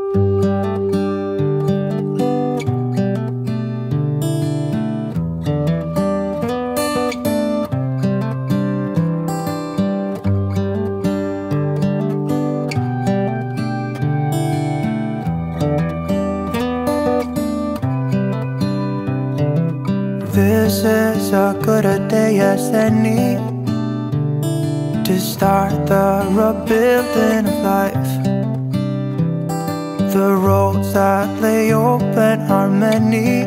This is as good a day as any to start the rebuilding of life. The roads that lay open are many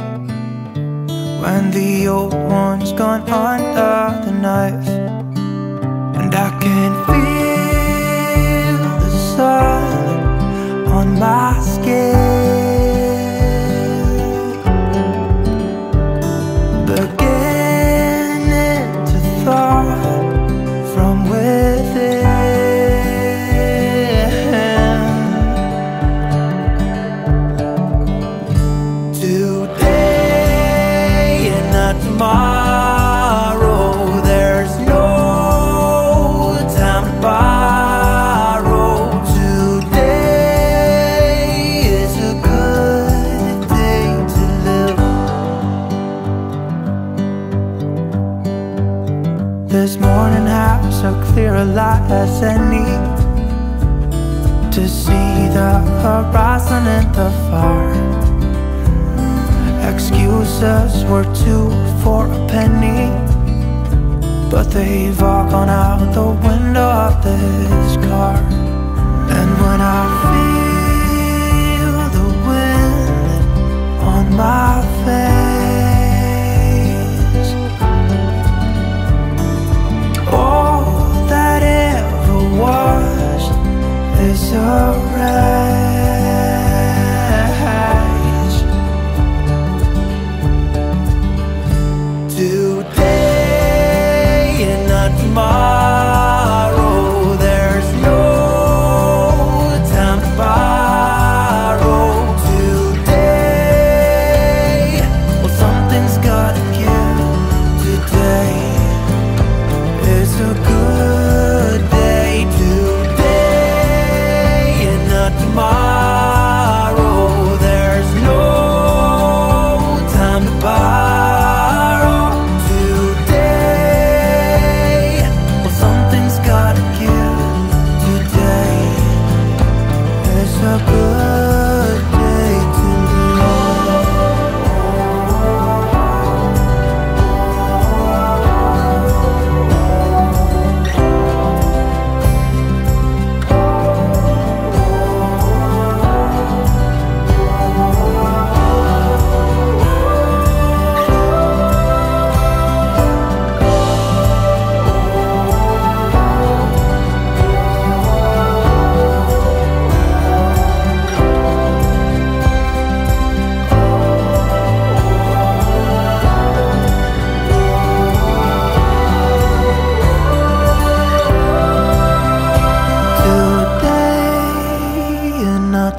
when the old one's gone under the knife. And I can feel the sun on my skin, beginning to thaw from within. Today and not tomorrow, there's no time to borrow. Today is a good day to live. This morning has a clearer light as any to see the horizon in the far. Excuses were 2 for a penny, but they've all gone out the window of this car. And when I feel the wind on my face, all that ever was is a wreck. Today and not tomorrow, there's no time to borrow. Today, well, something's gotta give. Today is a good day. Today and not tomorrow, there's no time to borrow. A good day to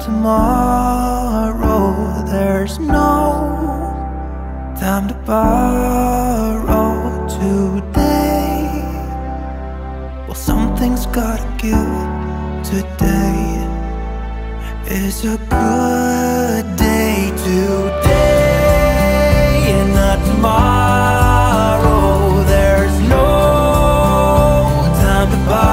tomorrow, there's no time to borrow. Today, well, something's gotta give. Today is a good day. Today and not tomorrow, there's no time to borrow.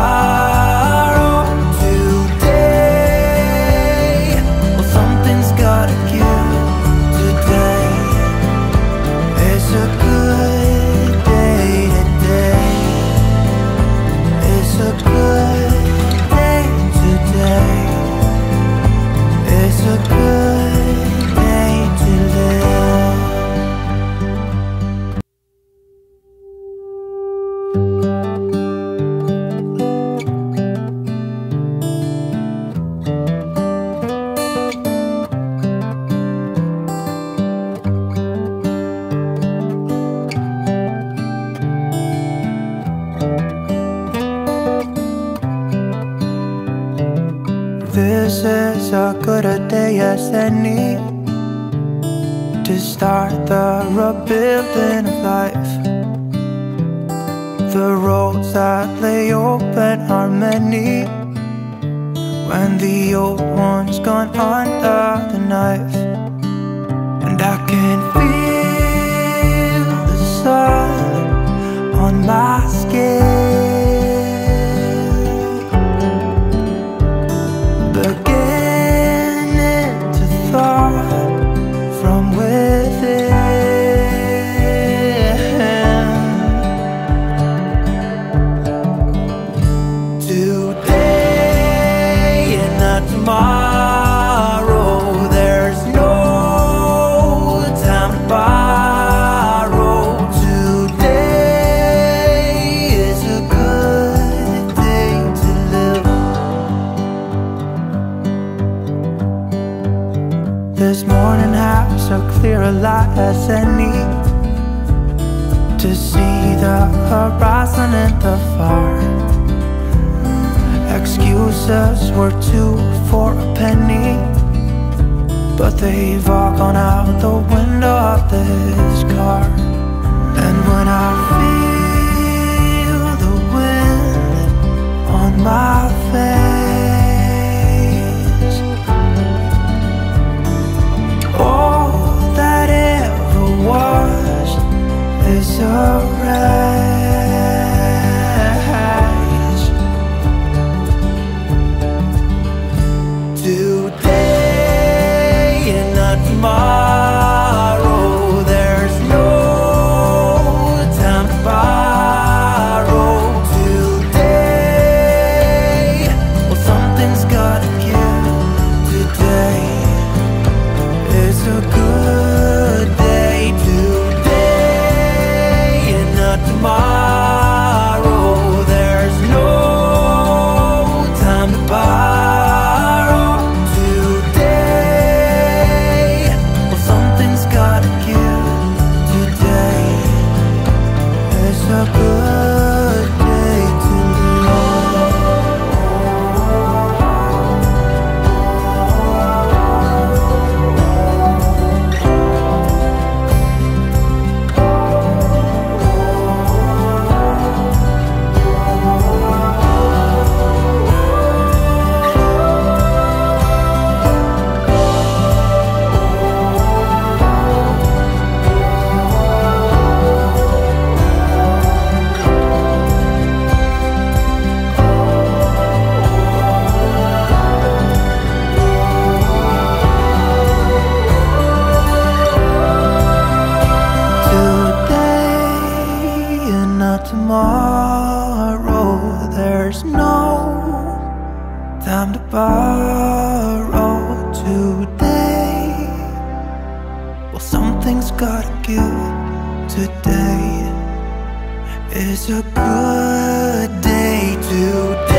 Gotta give. Today is a good day. Today is a good day. Today is a good day to live. This is as good a day as any to start the rebuilding of life. The roads that lay open are many when the old one's gone under the knife. And I can feel the sun on my skin, beginning to thaw from within. Today and not tomorrow, there's no time to borrow. Today is a good day to live. This morning has so clear a light as any, to see the horizon in the far. Excuses were 2 for a penny, but they've all gone out the window of this car. And when I feel the wind on my face, all that ever was is a wreck. Today and not tomorrow, there's no time to borrow. Today, well, something's gotta give. Today is a good day. Today and not tomorrow, there's no time to borrow. A good day to tomorrow, there's no time to borrow. Today, well, something's gotta give. Today is a good day. Today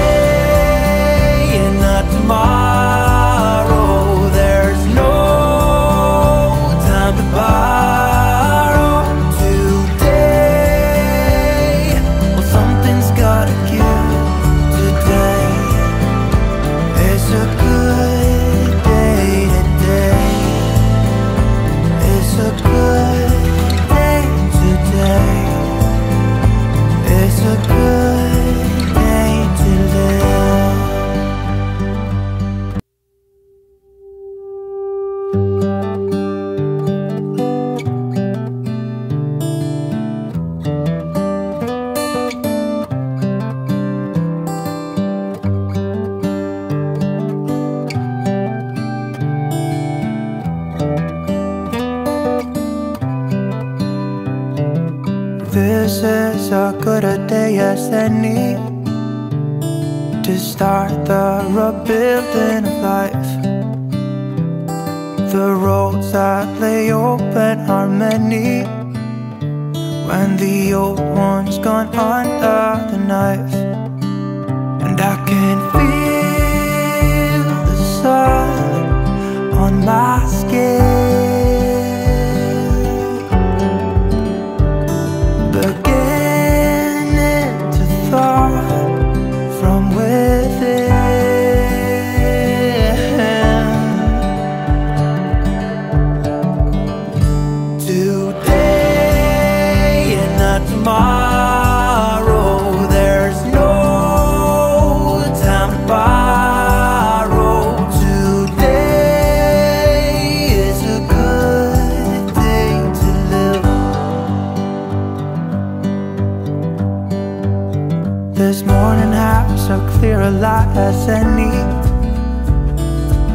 and not tomorrow, there's no time to borrow. Gotta give. Today is a good day. Today is a good day. Today is a good day to live. This is as good a day as any to start the rebuilding of life. The roads that lay open are many when the old one's gone under the knife. And I can feel the sun on my skin, beginning to thaw from within. Today and not tomorrow, there's no time to buy.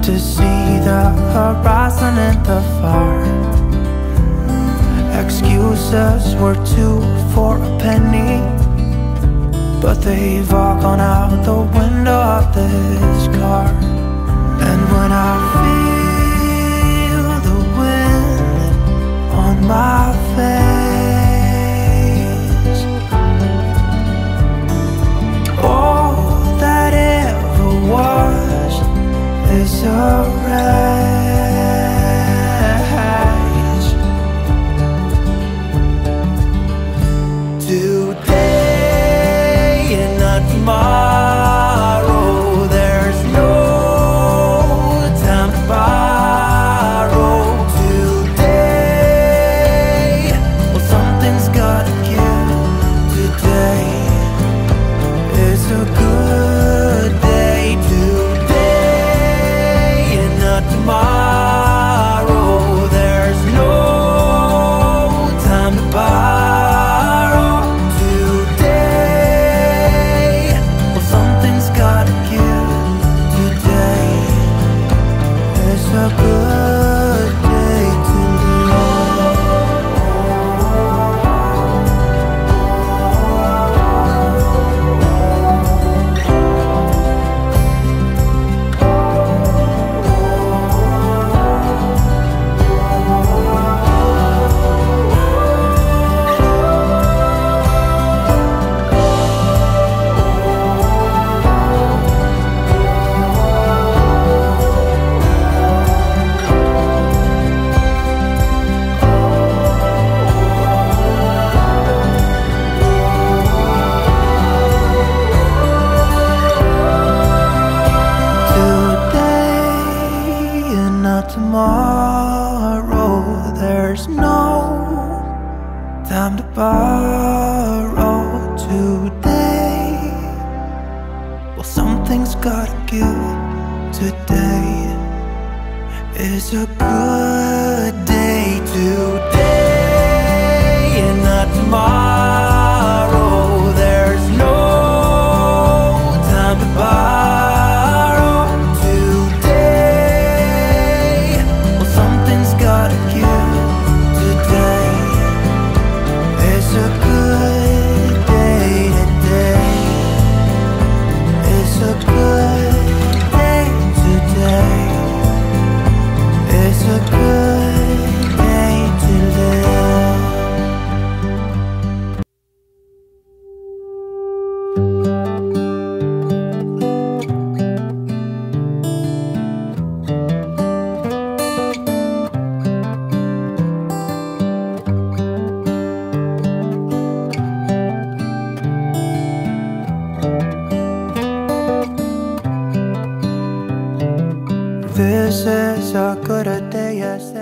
to see the horizon in the far. Excuses were two for a penny, but they've all gone out the window of this car. And when I feel the wind on my face, all that ever was is a race. Today and not tomorrow, there's no time to borrow. Today, well, something's gotta give. Today is a good day. Today and not tomorrow, there's no time to borrow. Today, well, something's gotta give. Today is a good day to tomorrow, there's no time to borrow. Today, well, something's gotta give. Today is a good day. Today and not tomorrow, there's no time to borrow. Today, well, something's gotta give. Today is a good day. Today is a good day. Today is a good day to live. This is a good day, yes.